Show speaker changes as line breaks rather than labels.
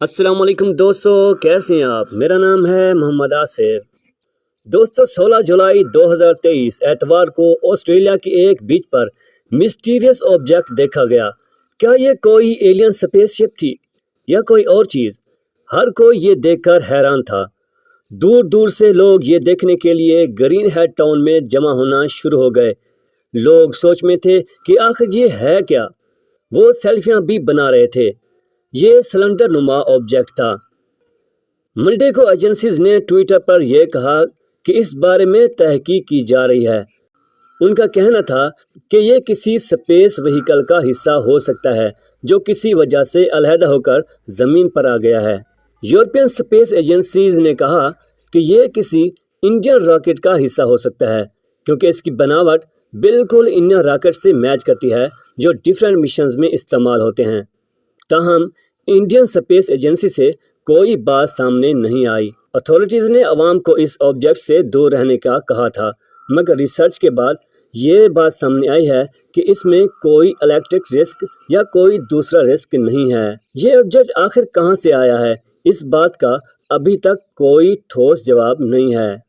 अस्सलाम वालेकुम दोस्तों, कैसे हैं आप। मेरा नाम है मोहम्मद आसिफ। दोस्तों 16 जुलाई 2023 एतवार को ऑस्ट्रेलिया के एक बीच पर मिस्टीरियस ऑब्जेक्ट देखा गया। क्या ये कोई एलियन स्पेसशिप थी या कोई और चीज़? हर कोई ये देखकर हैरान था। दूर दूर से लोग ये देखने के लिए ग्रीन हेड टाउन में जमा होना शुरू हो गए। लोग सोच में थे कि आखिर ये है क्या। वो सेल्फियां भी बना रहे थे। ये सिलेंडर नुमा ऑब्जेक्ट था। मंडे को एजेंसीज ने ट्विटर पर यह कहा कि इस बारे में तहकीक की जा रही है। उनका कहना था कि यह किसी स्पेस व्हीकल का हिस्सा हो सकता है जो किसी वजह से अलहदा होकर ज़मीन पर आ गया है। यूरोपियन स्पेस एजेंसीज ने कहा कि यह किसी इंडियन रॉकेट का हिस्सा हो सकता है क्योंकि इसकी बनावट बिल्कुल इंडियन रॉकेट से मैच करती है जो डिफरेंट मिशंस में इस्तेमाल होते हैं। ताहम इंडियन स्पेस एजेंसी से कोई बात सामने नहीं आई। अथॉरिटीज़ ने अवाम को इस ऑब्जेक्ट से दूर रहने का कहा था, मगर रिसर्च के बाद ये बात सामने आई है कि इसमें कोई इलेक्ट्रिक रिस्क या कोई दूसरा रिस्क नहीं है। ये ऑब्जेक्ट आखिर कहाँ से आया है, इस बात का अभी तक कोई ठोस जवाब नहीं है।